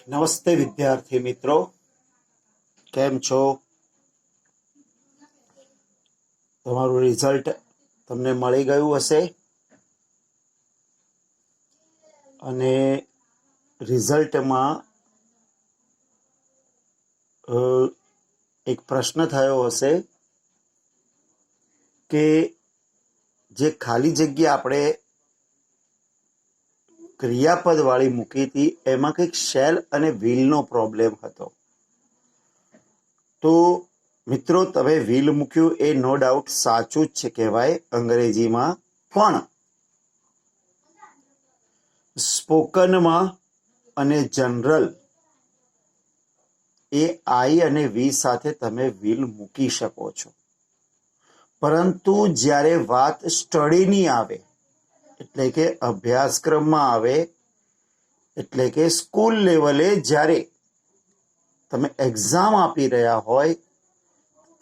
નમસ્તે વિદ્યાર્થી મિત્રો, કેમ છો? તમારું રિઝલ્ટ તમને મળી ગયું હશે અને રિઝલ્ટમાં એક પ્રશ્ન થયો હશે કે જે ખાલી જગ્યા આપણે ક્રિયાપદ વાળી મૂકી હતી એમાં કંઈક શેલ અને વ્હીલનો પ્રોબ્લેમ હતો. તો મિત્રો, તમે વ્હીલ મૂક્યું એ નો ડાઉટ સાચું જ છે કહેવાય અંગ્રેજીમાં, પણ સ્પોકનમાં અને જનરલ એ આઈ અને વી સાથે તમે વ્હીલ મૂકી શકો છો, પરંતુ જ્યારે વાત સ્ટડીની આવે એટલે કે અભ્યાસક્રમમાં આવે એટલે કે સ્કૂલ લેવલે જ્યારે તમે એક્ઝામ આપી રહ્યા હોય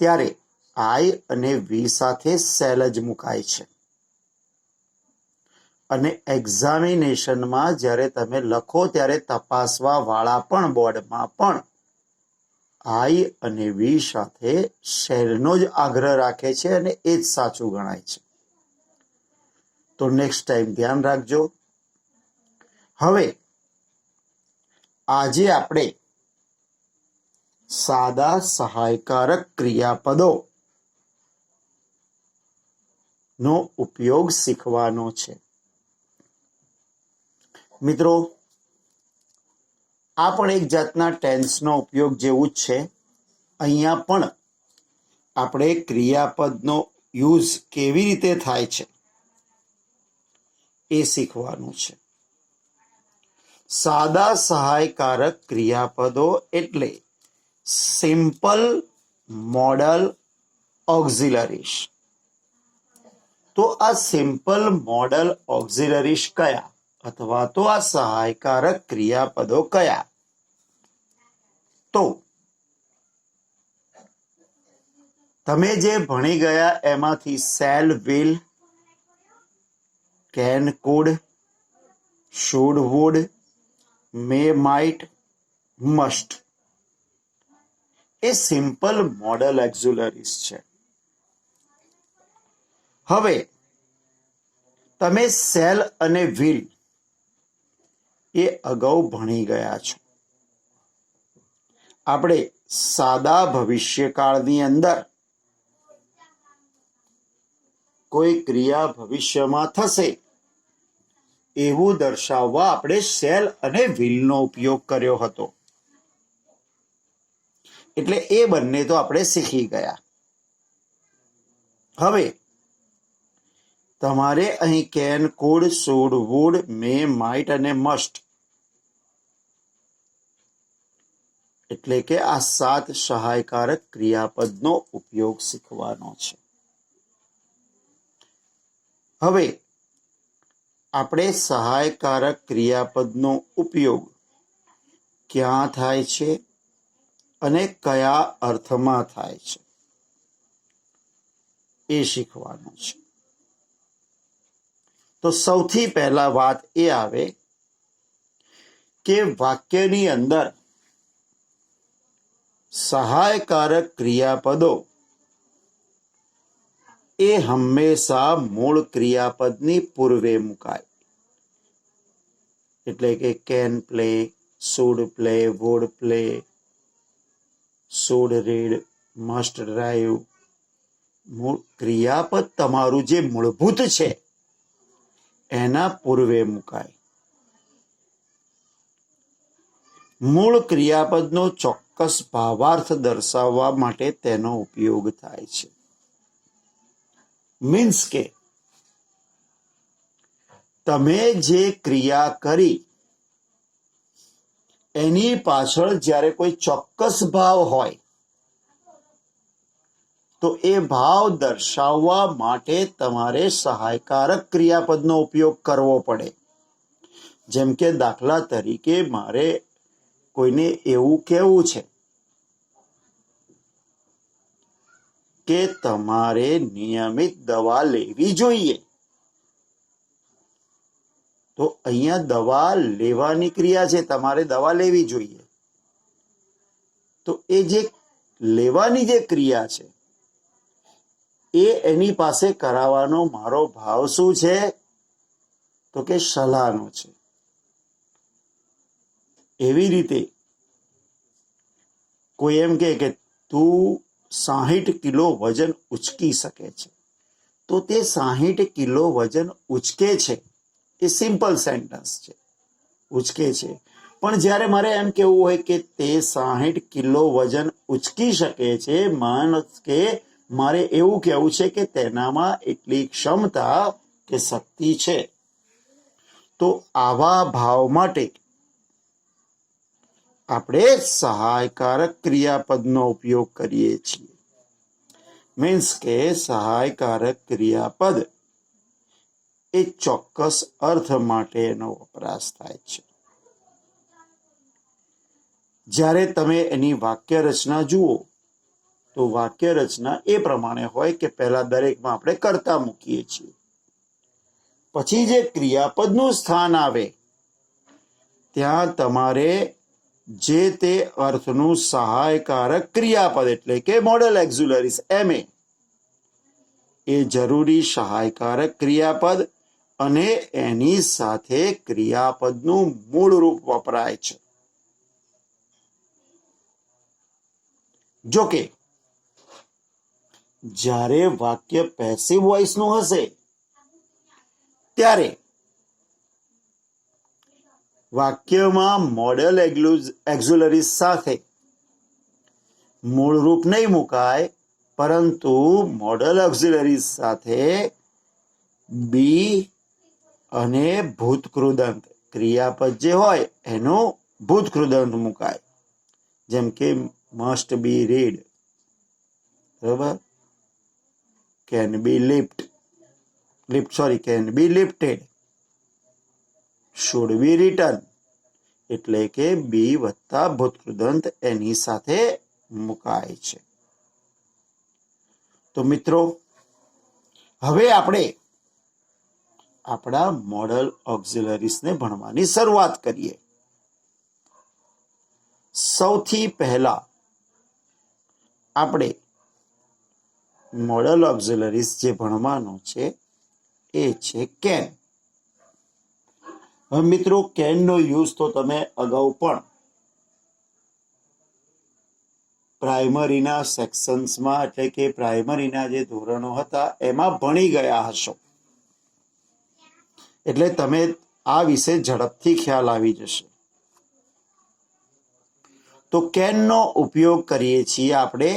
ત્યારે આઈ અને વી સાથે સેલ જ મુકાય છે. અને એક્ઝામિનેશનમાં જ્યારે તમે લખો ત્યારે તપાસવા વાળા પણ બોર્ડમાં પણ આઈ અને વી સાથે શેલનો જ આગ્રહ રાખે છે અને એ જ સાચું ગણાય છે. તો નેક્સ્ટ ટાઈમ ધ્યાન રાખજો. હવે આજે આપણે સાદા સહાયકારક ક્રિયાપદો નો ઉપયોગ શીખવાનો છે. મિત્રો, આ પણ એક જાતના ટેન્સનો ઉપયોગ જેવું જ છે. અહીંયા પણ આપણે ક્રિયાપદનો યુઝ કેવી રીતે થાય છે એ શીખવાનું છે. સાદા સહાયકારક ક્રિયાપદો એટલે સિમ્પલ મોડલ ઓક્ઝિલરીઝ. તો આ સિમ્પલ મોડલ ઓક્ઝિલરીઝ કયા, અથવા તો આ સહાયકારક ક્રિયાપદો કયા? તો તમે જે ભણી ગયા એમાંથી shall, will, can, could, should, would, may, might, must એ સિમ્પલ મોડલ ઓક્ઝિલરીઝ છે. હવે તમે શેલ અને વિલ એ અગાઉ ભણી ગયા છો. આપણે સાદા ભવિષ્યકાળની અંદર કોઈ ક્રિયા ભવિષ્યમાં થશે એવું દર્શાવવા આપણે શેલ અને વિલનો ઉપયોગ કર્યો હતો. એટલે એ બંને તો આપણે શીખી ગયા. હવે તમારે અહીં can, could, should, would, may, might અને મસ્ટ એટલે કે આ 7 સહાયકારક ક્રિયાપદનો ઉપયોગ શીખવાનો છે. હવે આપણે સહાયકારક ક્રિયાપદનો ઉપયોગ ક્યાં થાય છે અને કયા અર્થમાં થાય છે એ શીખવાનું છે. તો સૌથી પહેલા વાત એ આવે કે વાક્યની અંદર સહાયકારક ક્રિયાપદો એ હંમેશા મૂળ ક્રિયાપદની પૂર્વે મુકાય. એટલે કે can play, should play, would play, should read, must drive. ક્રિયાપદ તમારું જે મૂળભૂત છે એના પૂર્વે મુકાય. મૂળ ક્રિયાપદનો ચોક્કસ ભાવાર્થ દર્શાવવા માટે તેનો ઉપયોગ થાય છે. મીન્સ કે તમે જે ક્રિયા કરી એની પાછળ જ્યારે કોઈ ચોક્કસ ભાવ હોય તો એ ભાવ દર્શાવવા માટે તમારે સહાયકારક ક્રિયાપદનો ઉપયોગ કરવો પડે. જેમ કે દાખલા તરીકે મારે કોઈને એવું કહેવું છે કે તમારે નિયમિત દવા લેવી જોઈએ, તો અહીંયા દવા લેવાની ક્રિયા છે, તમારે દવા લેવી જોઈએ. તો એ જે લેવાની જે ક્રિયા છે એ એની પાસે કરાવવાનો મારો ભાવ શું છે? તો કે સલાહનો છે. એવી રીતે કોઈ એમ કે તું 60 કિલો વજન ઉચકી શકે છે, તો તે 60 કિલો વજન ઉચકે છે એ સિમ્પલ સેન્ટેન્સ છે, ઉચકે છે. પણ જ્યારે મારે એમ કહેવું હોય કે તે 60 કિલો વજન ઉચકી શકે છે, કે મારે એવું કહેવું છે કે તેનામાં એટલી ક્ષમતા કે શક્તિ છે, તો આવા ભાવ માટે આપણે સહાયકારક ક્રિયાપદનો ઉપયોગ કરીએ છીએ. મીન્સ કે સહાયકારક ક્રિયાપદ એ ચોક્કસ અર્થ માટે એનો વપરાશ થાય છે. જ્યારે તમે એની વાક્ય રચના જુઓ તો વાક્ય રચના એ પ્રમાણે હોય કે પહેલા દરેકમાં આપણે કર્તા મૂકીએ છીએ, પછી જે ક્રિયાપદનું સ્થાન આવે ત્યાં તમારે જે તે અર્થનું સહાયકારક ક્રિયાપદ એટલે કે મોડલ એક્ઝ્યુલરીઝ MA એ જરૂરી સહાયકારક ક્રિયાપદ અને એની સાથે ક્રિયાપદનું મૂળ રૂપ વપરાય છે. જોકે જ્યારે વાક્ય પેસિવ વોઇસનું હશે ત્યારે વાક્યમાં મોડલ એક્ઝ્યુલરીઝ સાથે મૂળ રૂપ નહીં મુકાય, પરંતુ મોડલ એક્ઝ્યુલરીઝ સાથે બી અને ભૂતકૃદંત ક્રિયાપદ જે હોય એનું ભૂતકૃદંત મુકાય. જેમ કે મસ્ટ બી રીડ, બરાબર, can be can be lifted, should be return, એટલે કે બી વત્તા ભૂતકૃદંત એની સાથે મુકાય છે. તો મિત્રો, હવે આપણે આપણા મોડલ ઓક્ઝિલરીઝને ભણવાની શરૂઆત કરીએ. સૌથી પહેલા આપણે મોડલ ઓક્ઝિલરીઝ જે ભણવાનું છે એ છે કેન. હવે મિત્રો, કેનનો યુઝ તો તમે અગાઉ પણ પ્રાઇમરીના સેક્શન્સમાં એટલે કે પ્રાઇમરીના જે ધોરણો હતા એમાં ભણી ગયા હશો, એટલે તમે આ વિશે ઝડપથી ખ્યાલ આવી જશે. તો કેનનો ઉપયોગ કરીએ છીએ આપણે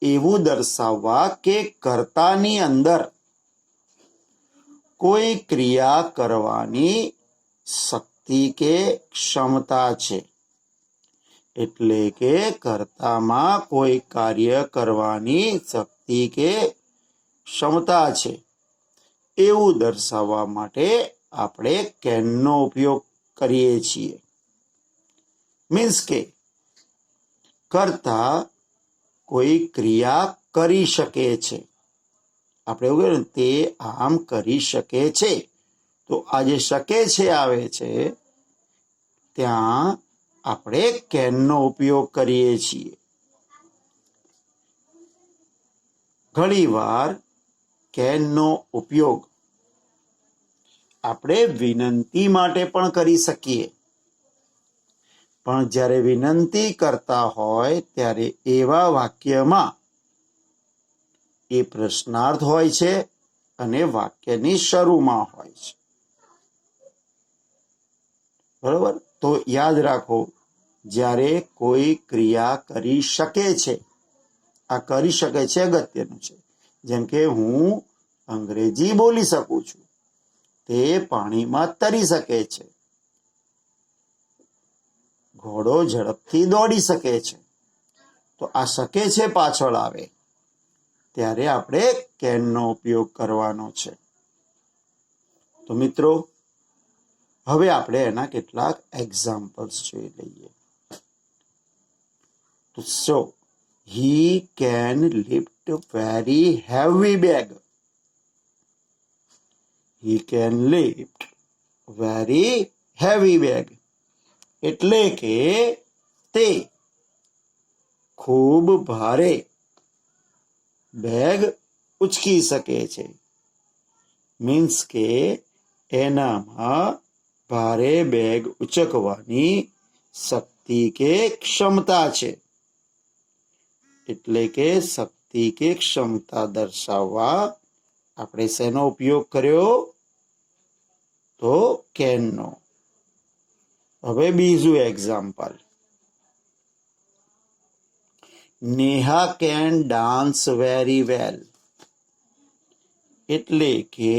એવું દર્શાવવા કે કર્તાની અંદર કોઈ ક્રિયા કરવાની શક્તિ કે ક્ષમતા છે, એટલે કે કર્તામાં કોઈ કાર્ય કરવાની શક્તિ કે ક્ષમતા છે એવું દર્શાવવા માટે આપણે કેનનો ઉપયોગ કરીએ છીએ. મીન્સ કે કર્તા કોઈ ક્રિયા કરી શકે છે, આપણે એવું કહીએ ને તે આમ કરી શકે છે, તો આ જે શકે છે આવે છે ત્યાં આપણે કેનનો ઉપયોગ કરીએ છીએ. ઘણીવાર કેનનો ઉપયોગ આપણે વિનંતી માટે પણ કરી શકીએ, પણ જ્યારે વિનંતી કરતા હોય ત્યારે એવા વાક્યમાં એ પ્રશ્નાર્થ હોય છે અને વાક્યની શરૂમાં હોય છે, બરોબર. તો યાદ રાખો, જ્યારે કોઈ ક્રિયા કરી શકે છે, આ કરી શકે છે અગત્યનું છે. જેમ કે હું અંગ્રેજી બોલી શકું છું, તે પાણીમાં તરી શકે છે, ઘોડો ઝડપથી દોડી શકે છે. તો આ શકે છે પાછળ આવે ત્યારે આપણે કેનનો ઉપયોગ કરવાનો છે. તો મિત્રો, હવે આપણે એના કેટલાક એક્ઝામ્પલ્સ જોઈ લઈએ. So, he can lift very heavy bag. He can lift very heavy bag, એટલે કે તે ખૂબ ભારે બેગ ઉચકી શકે છે. મીન્સ કે એનામાં ભારે બેગ ઉચકવાની શક્તિ કે ક્ષમતા છે. એટલે કે શક્તિ કે ક્ષમતા દર્શાવવા આપણે શેનો ઉપયોગ કર્યો? તો કેનનો. હવે બીજું example. Neha can dance very well, એટલે કે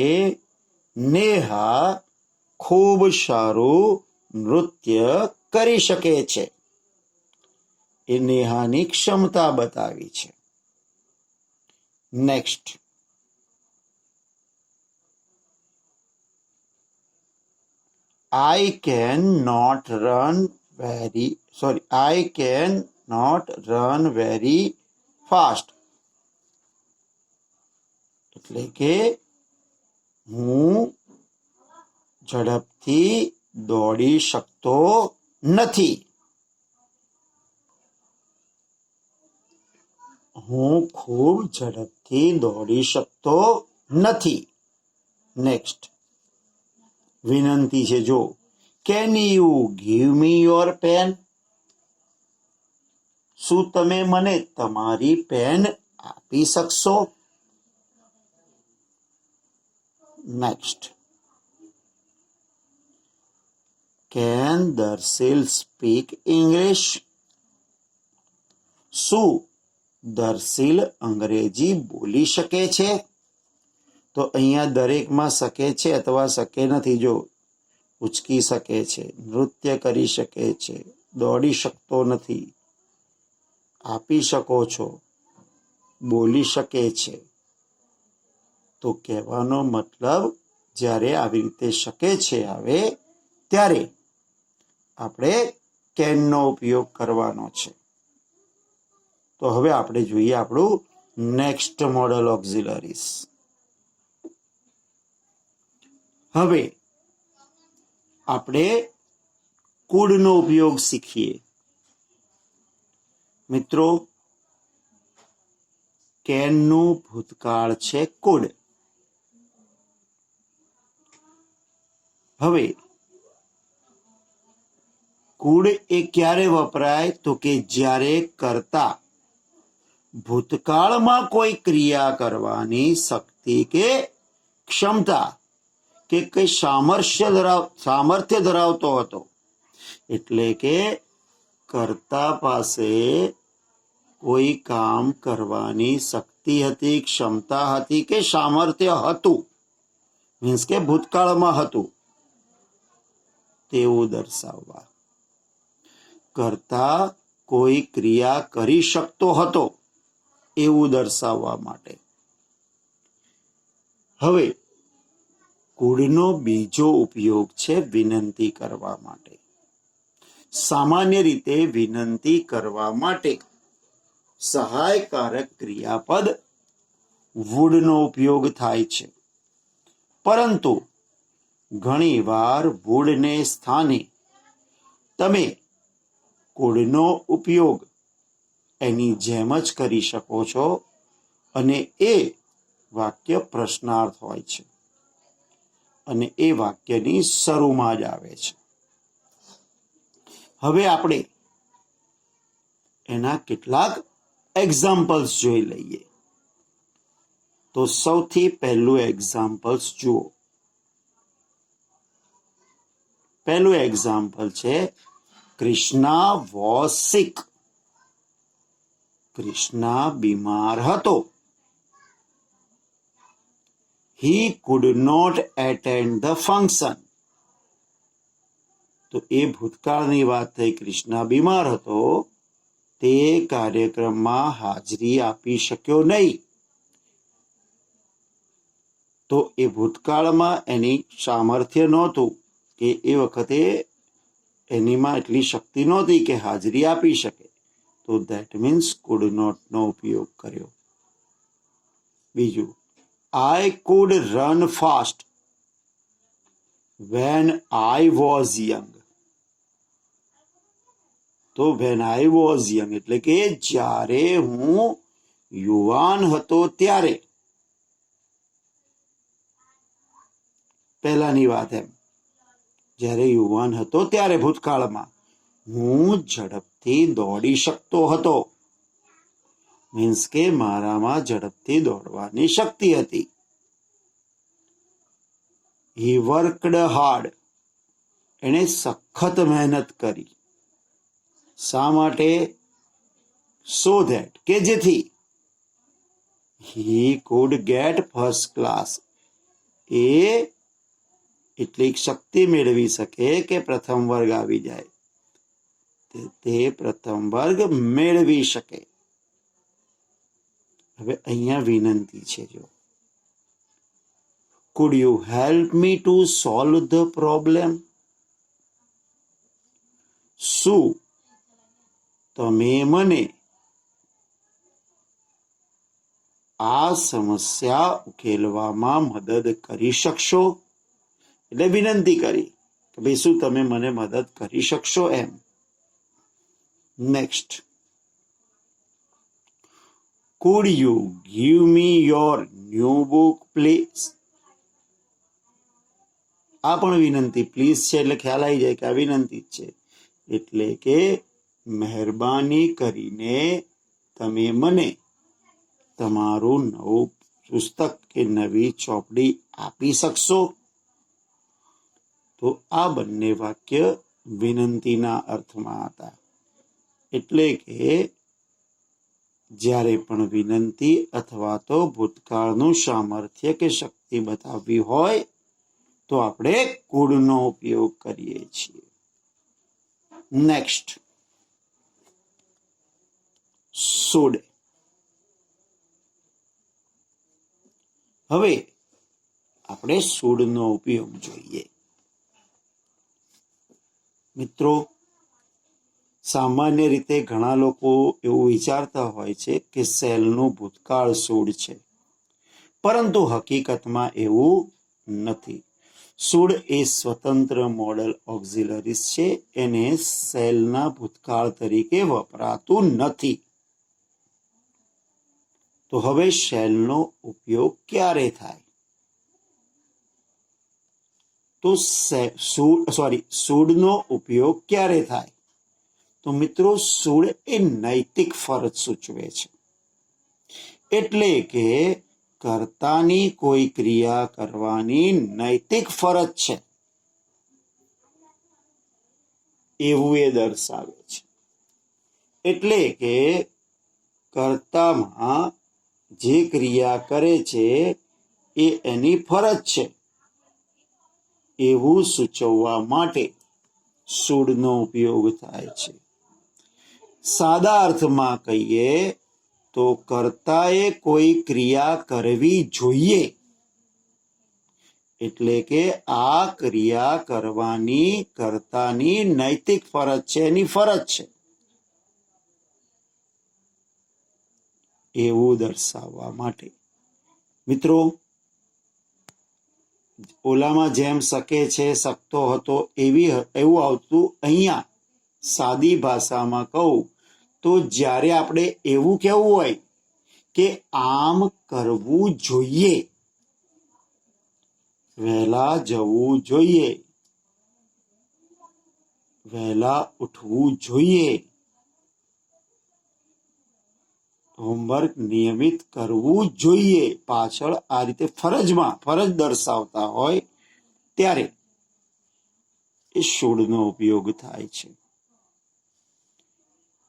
નેહા ખૂબ સારું નૃત્ય કરી શકે છે. એ નેહાની ક્ષમતા બતાવી છે. Next. I cannot run very fast, એટલે કે હું ઝડપથી દોડી શકતો નથી. હું ખૂબ ઝડપથી દોડી શકતો નથી. નેક્સ્ટ. વિનંતી છે જો. Can you give me your pen? શું તમે મને તમારી પેન આપી શકશો? Next. Can Darshil speak English? શું દર્શિલ અંગ્રેજી બોલી શકે છે? તો અહીંયા દરેકમાં શકે છે અથવા શકે નથી. જો ઉચકી શકે છે, નૃત્ય કરી શકે છે, દોડી શકતો નથી, આપી શકો છો, બોલી શકે છે. તો કહેવાનો મતલબ જ્યારે આવી રીતે શકે છે આવે ત્યારે આપણે કેનનો ઉપયોગ કરવાનો છે. તો હવે આપણે જોઈએ આપણું નેક્સ્ટ મોડલ ઓક્ઝિલરીઝ. હવે આપણે કુડનો ઉપયોગ શીખીએ. મિત્રો, કેનનું ભૂતકાળ છે કુડ. હવે કુડ એ ક્યારે વપરાય? તો કે જ્યારે કર્તા ભૂતકાળમાં કોઈ ક્રિયા કરવાની શક્તિ કે ક્ષમતા કે કઈ સામર્થ્ય ધરાવતો હતો. એટલે કે કર્તા પાસે કોઈ કામ કરવાની શક્તિ હતી, ક્ષમતા હતી કે સામર્થ્ય હતું. મીન્સ કે ભૂતકાળમાં હતું તેવું દર્શાવવા. કર્તા કોઈ ક્રિયા કરી શકતો હતો એવું દર્શાવવા માટે. હવે કુડનો બીજો ઉપયોગ છે વિનંતી કરવા માટે. સામાન્ય રીતે વિનંતી કરવા માટે સહાયકારક ક્રિયાપદ વુડનો ઉપયોગ થાય છે. પરંતુ ઘણીવાર વુડને સ્થાને તમે કુડનો ઉપયોગ એની જેમ જ કરી શકો છો અને એ વાક્ય પ્રશ્નાર્થ હોય છે અને એ વાક્યની શરૂમાં જ આવે છે. હવે આપણે એના કેટલાક એક્ઝામ્પલ્સ જોઈ લઈએ. તો સૌથી પહેલું એક્ઝામ્પલ્સ જુઓ. પહેલું એક્ઝામ્પલ છે કૃષ્ણા વોઝ સિક. કૃષ્ણા બીમાર હતો. He could not attend the function. તો એ ભૂતકાળની વાત થઈ. કૃષ્ણા બીમાર હતો, તે કાર્યક્રમમાં હાજરી આપી શક્યો નહીં. તો એ ભૂતકાળમાં એની સામર્થ્ય નહોતું કે એ વખતે એનીમાં એટલી શક્તિ નહોતી કે હાજરી આપી શકે. તો ધેટ મીન્સ કુડ નોટ નો ઉપયોગ કર્યો. બીજું, I could run fast. when I was young. તો when I was young એટલે કે જ્યારે હું યુવાન હતો ત્યારે. પહેલાની વાત એમ, જ્યારે યુવાન હતો ત્યારે ભૂતકાળમાં હું ઝડપથી દોડી શકતો હતો. મીન્સ કે મારામાં ઝડપથી દોડવાની શક્તિ હતી. He worked hard. એણે સખત મહેનત કરી. શા માટે? so that કે જેથી he could get first class. એ એટલી શક્તિ મેળવી શકે કે પ્રથમ વર્ગ આવી જાય. તે પ્રથમ વર્ગ મેળવી શકે. હવે અહીંયા વિનંતી છે જો, could you help me to solve the problem? શું તમે મને આ સમસ્યા ઉકેલવામાં મદદ કરી શકશો? એટલે વિનંતી કરી કે ભાઈ શું તમે મને મદદ કરી શકશો એમ. Next, could you give me your new book please? આ પણ વિનંતી પ્લીઝ છે એટલે ખ્યાલ આવી જાય કે આ વિનંતી છે. એટલે કે મહેરબાની કરીને તમે મને તમારું નવું પુસ્તક કે નવી ચોપડી આપી શકશો? તો આ બંને વાક્ય વિનંતીના અર્થમાં હતા. એટલે કે જ્યારે પણ વિનંતી અથવા તો ભૂતકાળનું સામર્થ્ય કે શક્તિ બતાવવી હોય તો આપણે કુડનો ઉપયોગ કરીએ છીએ. Next, should. હવે આપણે should નો ઉપયોગ જોઈએ. મિત્રો, સામાન્ય રીતે ઘણા લોકો એવું વિચારતા હોય છે કે સેલનું ભૂતકાળ should છે, પરંતુ હકીકતમાં એવું નથી. should એ સ્વતંત્ર મોડલ ઓક્ઝિલરીઝ છે. એને સેલના ભૂતકાળ તરીકે વપરાતું નથી. તો હવે શેલનો ઉપયોગ ક્યારે થાય? તો should નો ઉપયોગ ક્યારે થાય? તો મિત્રો, should એ નૈતિક ફરજ સૂચવે છે. એટલે કે કર્તાની કોઈ ક્રિયા કરવાની નૈતિક ફરજ છે એવું એ દર્શાવે છે. એટલે કે કર્તામાં જે ક્રિયા કરે છે એ એની ફરજ છે એવું સૂચવવા માટે should નો ઉપયોગ થાય છે. સાદા અર્થમાં કહીએ તો કર્તાએ કોઈ ક્રિયા કરવી જોઈએ. એટલે કે આ ક્રિયા કરવાની કર્તાની નૈતિક ફરજ છે, એની ફરજ છે એવું દર્શાવવા માટે. મિત્રો, ઓલામાં જેમ શકે છે, શકતો હતો એવું આવતું. અહીંયા સાદી ભાષામાં કહું તો જ્યારે આપણે એવું કહેવું હોય કે આમ કરવું જોઈએ, વહેલા જવું જોઈએ, વહેલા ઉઠવું જોઈએ, હોમવર્ક નિયમિત કરવું જોઈએ, પાછળ આ રીતે ફરજ દર્શાવતા હોય ત્યારે એ should નો ઉપયોગ થાય છે.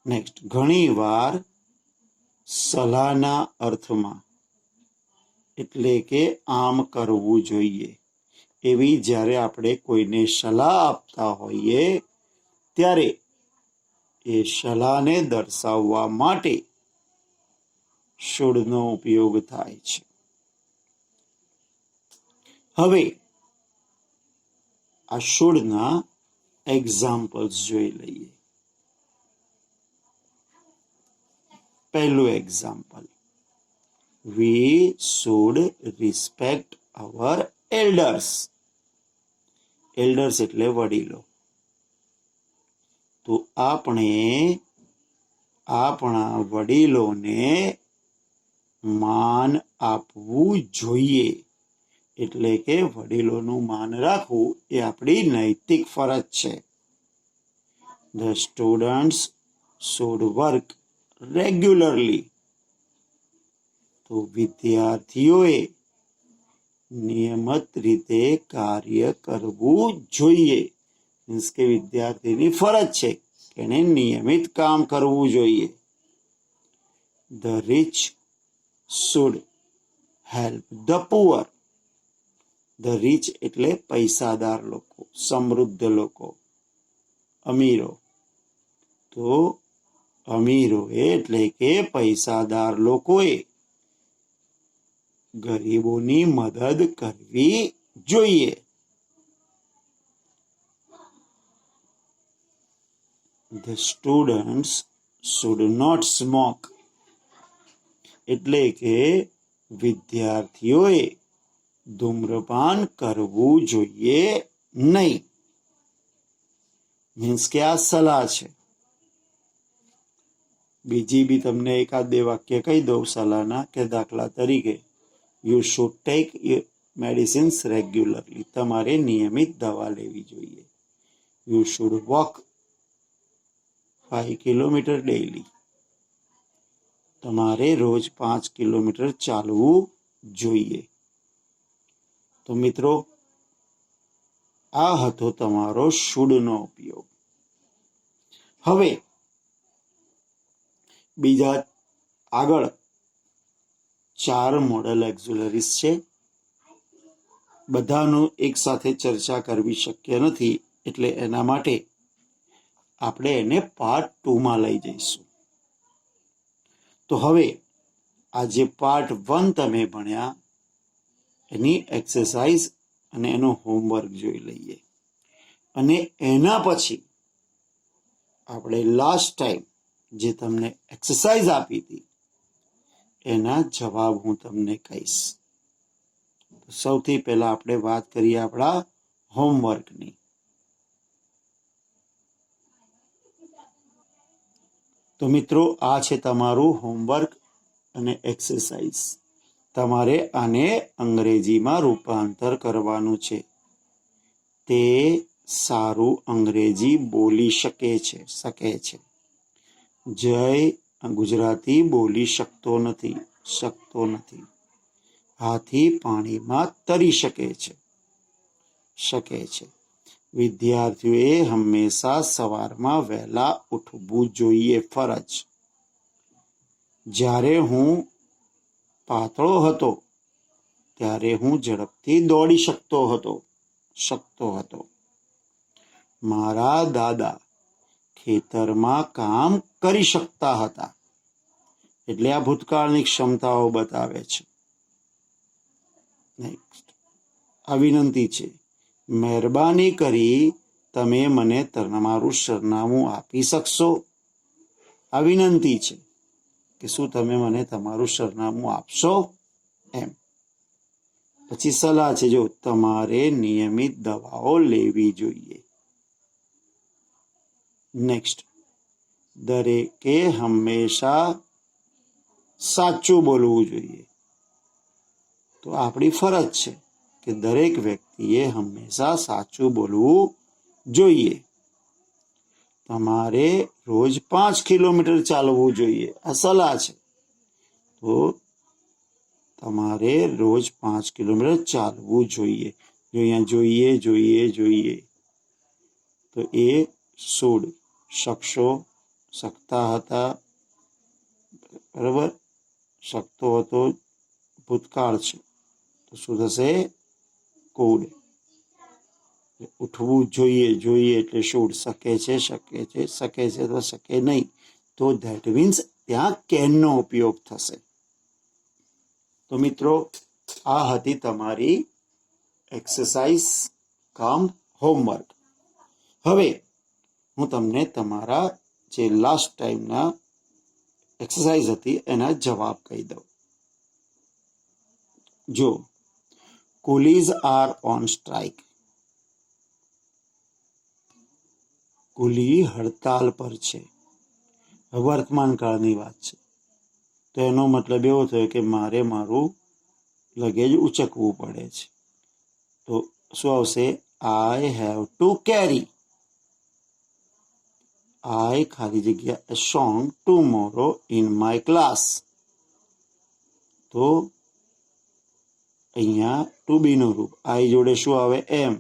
નેક્સ્ટ, ઘણી વાર સલાહના અર્થમાં, એટલે કે આમ કરવું જોઈએ એવી જ્યારે આપણે કોઈને સલાહ આપતા હોઈએ ત્યારે એ સલાહને દર્શાવવા માટે should નો ઉપયોગ થાય છે. હવે આ should ના એક્ઝામ્પલ્સ જોઈ લઈએ. પહેલું example, we should respect our elders. Elders એટલે વડીલો. તો આપણે આપણા વડીલોને માન આપવું જોઈએ. એટલે કે વડીલોનું માન રાખવું એ આપણી નૈતિક ફરજ છે. The students should work regularly. તો વિદ્યાર્થીઓએ નિયમિત રીતે કાર્ય કરવું જોઈએ. મીન્સ કે વિદ્યાર્થીની ફરજ છે કે એને નિયમિત કામ કરવું જોઈએ. The rich should help the poor. The rich એટલે પૈસાદાર લોકો, સમૃદ્ધ લોકો, અમીરો. તો અમીરોએ એટલે કે પૈસાદાર લોકોએ ગરીબોની મદદ કરવી જોઈએ. The students should not smoke. એટલે કે વિદ્યાર્થીઓએ ધૂમ્રપાન કરવું જોઈએ નહીં. મીન્સ કે આ સલાહ છે. બીજી બી તમને એકાદ બે વાક્ય કહી દઉં સલાહના, કે દાખલા તરીકે you should take medicines regularly. તમારે નિયમિત દવા લેવી જોઈએ. You should walk 5 kilometre daily. તમારે રોજ 5 કિલોમીટર ચાલવું જોઈએ. તો મિત્રો, આ હતો તમારો શુડનો ઉપયોગ. હવે બીજા આગળ 4 મોડલ એક્ઝિલરીઝ છે. બધાનું એક સાથે ચર્ચા કરવી શક્ય નથી, એટલે એના માટે આપણે એને પાર્ટ 2માં લઈ જઈશું. તો હવે આ જે પાર્ટ 1 તમે ભણ્યા એની એક્સરસાઇઝ અને એનો હોમવર્ક જોઈ લઈએ. અને એના પછી આપણે લાસ્ટ ટાઈમ જે તમને એક્સરસાઇઝ આપી હતી એના જવાબ હું તમને કહીશ. સૌથી પહેલા આપણે વાત કરીએ આપણા હોમવર્કની. તો મિત્રો, આ છે તમારું હોમવર્ક અને એક્સરસાઇઝ. તમારે આને અંગ્રેજીમાં રૂપાંતર કરવાનું છે. તે સારું અંગ્રેજી બોલી શકે છે. જય ગુજરાતી બોલી શકતો નથી. હાથી પાણીમાં તરી શકે છે. વિદ્યાર્થીઓએ હંમેશા સવારમાં વહેલા ઉઠવું જોઈએ, ફરજ. જ્યારે હું પાતળો હતો ત્યારે હું ઝડપથી દોડી શકતો હતો. મારા દાદા ખેતરમાં કામ કરી શકતા હતા. એટલે આ ભૂતકાળની ક્ષમતાઓ બતાવે છે. નેક્સ્ટ, આ વિનંતી છે. મહેરબાની કરી તમે મને તમારું સરનામું આપી શકશો? આ વિનંતી છે કે શું તમે મને તમારું સરનામું આપશો એમ. પછી સલાહ છે, જો તમારે નિયમિત દવાઓ લેવી જોઈએ. નેક્સ્ટ, દરેકે હંમેશા સાચું બોલવું જોઈએ. તો આપણી ફરજ છે કે દરેક વ્યક્તિએ હંમેશા સાચું બોલવું જોઈએ. તમારે રોજ 5 કિલોમીટર ચાલવું જોઈએ. આ સલાહ છે. તો તમારે રોજ 5 કિલોમીટર ચાલવું જોઈએ. જો અહીંયા જોઈએ તો એ શુડ, શકતા હતા, બરાબર. શકતો હતો ભૂતકાળ છે, તો શું થશે? કુડ. ઉઠવું જોઈએ એટલે શુડ. શકે છે તો શકે નહીં, તો ધેટ મીન્સ ત્યાં કેનનો ઉપયોગ થશે. તો મિત્રો, આ હતી તમારી એક્સરસાઇઝ કમ હોમવર્ક. હવે હું તમને તમારા જે લાસ્ટ ટાઈમના એક્સરસાઇઝ હતી એના જવાબ કહી દઉં. જો, coolies are on strike. કુલી હડતાલ પર છે. વર્તમાન કાળની વાત છે. તો એનો મતલબ એવો થયો કે મારે મારું લગેજ ઉચકવું પડે છે. તો શું આવશે? આઈ હેવ ટુ કેરી. આઈ ખાલી જગ્યા a song tomorrow in my class. તો અહીંયા ટુ બી નું રૂપ. આઈ જોડે શું આવે? એમ.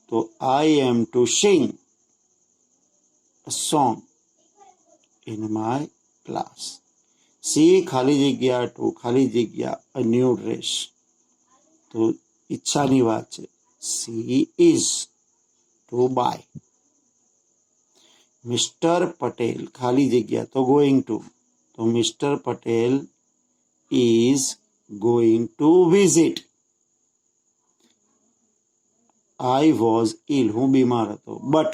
તો I am to sing a song in my class. She ખાલી જગ્યા ટુ ખાલી જગ્યા a new dress. તો ઈચ્છાની વાત છે. She is to buy. Mister Patel ખાલી જગ્યા તો ગોઈંગ ટુ. તો mister Patel is going to visit. I was ill. હું બીમાર હતો. But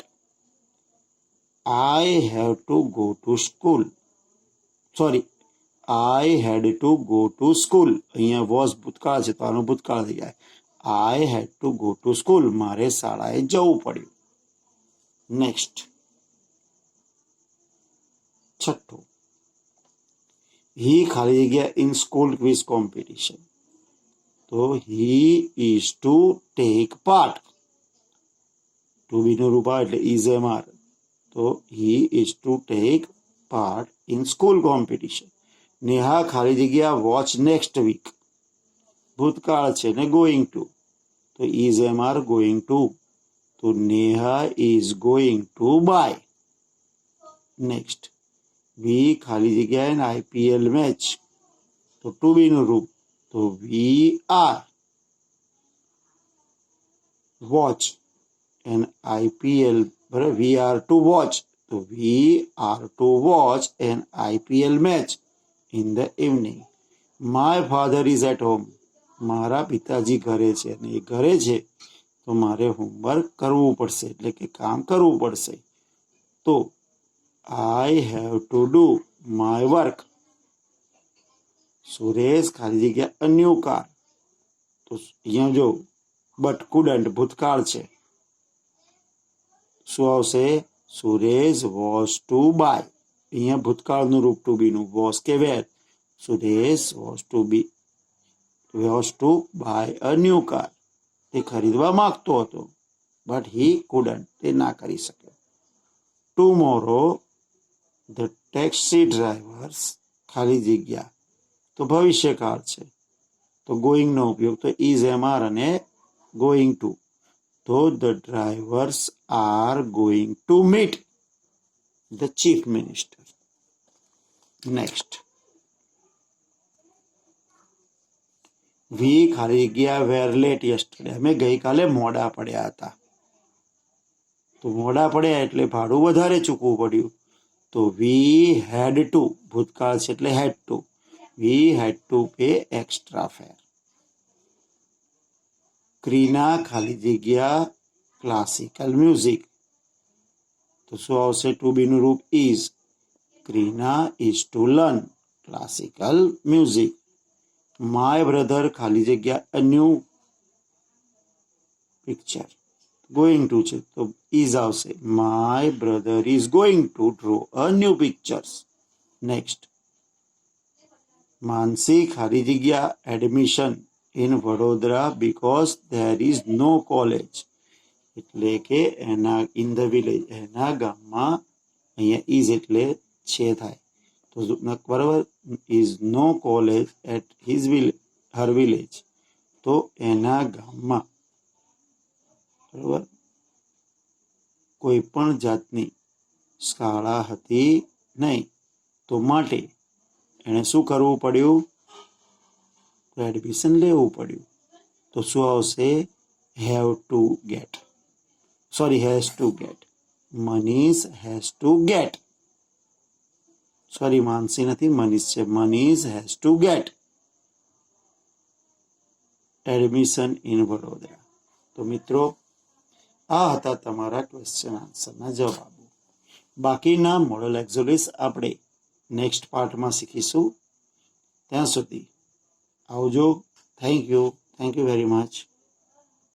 I have to go to school. Sorry, I had to go to school. અહીંયા વોઝ ભૂતકાળ છે તો આનું ભૂતકાળ થઈ જાય. I had to go to school. મારે શાળાએ જવું પડ્યું. નેક્સ્ટ, છઠ્ઠું. હી ખાલી જગ્યા ઇન સ્કૂલ ક્વિઝ કોમ્પિટિશન. તો he is to take part. To be નું રૂપ આવે એટલે ઇઝ એમ આર. તો he is to take part in school competition. Neha ખાલી જગ્યા વોચ નેક્સ્ટ વીક. ભૂતકાળ છે ને ગોઈંગ ટુ. તો is am are going to. તો Neha is going to buy. Next, we ખાલી જગ્યા એન આઈપીએલ મેચ. તો ટુ બી નું રૂપ. તો we are watch an IPL. બરાબર, વી આર ટુ વોચ. તો we are to watch an IPL match in the evening. My father is at home. મારા પિતાજી ઘરે છે અને એ ઘરે છે તો મારે હોમવર્ક કરવું પડશે, એટલે કે કામ કરવું પડશે. તો આઈ have to do my work. Suresh ખાલી જગ્યા અ ન્યુ કાર. તો અહીંયા જો બટ કુડન્ટ ભૂતકાળ છે. શું આવશે? Suresh was to buy. અહીંયા ભૂતકાળનું રૂપ ટુ બી નું. વોઝ કે were. Suresh was to buy a new car. તે ખરીદવા માંગતો હતો બટ હી કુડન્ટ. તે ના કરી શક્યો. ટુમોરો ધ ટેક્સી ડ્રાઈવર્સ ખાલી જગ્યા તો ભવિષ્યકાળ છે તો ગોઈંગ નો ઉપયોગ તો ઇઝ એમ આર અને ગોઈંગ ટુ. તો the drivers are going to meet the chief minister. Next, we ખાલી જગ્યા વેર લેટ યસ્ટરડે. અમે ગઈકાલે મોડા પડ્યા હતા. તો મોડા પડ્યા એટલે ભાડું વધારે ચૂકવવું પડ્યું. તો વી હેડ ટુ. ભૂતકાળ છે એટલે had to. We had to pay extra fare. Krina ખાલી જગ્યા ક્લાસિકલ મ્યુઝિક. તો શું આવશે? ટુ બી નું રૂપ is. Krina is to learn classical music. My brother ખાલી જગ્યા a new picture. Going to છે તો ઇઝ આવશે. My brother is going to draw a new pictures. Next, Mansi ખાલી જગ્યા admission in Vadodara because there is no college. એટલે કે એના ઇન ધ વિલેજ, એના ગામમાં. અહીંયા ઇઝ એટલે છે થાય તો બરાબર. Is no college at his village, her village. તો એના ગામમાં બરાબર કોઈ પણ જાતની શાળા હતી નહીં. તો માટે એણે શું કરવું પડ્યું? એડમિશન લેવું પડ્યું. તો શું આવશે? Have to get. Sorry, has to get. Manish has to get. Sorry, Mansi નથી, મનીષ છે. Manish has to get admission in Vadodara. તો મિત્રો, આ હતા તમારા ક્વેશ્ચન આન્સરના જવાબો. બાકીના મોડલ એક્ઝોલિસ આપણે નેક્સ્ટ પાર્ટમાં શીખીશું. ત્યાં સુધી આવજો. Thank you very much.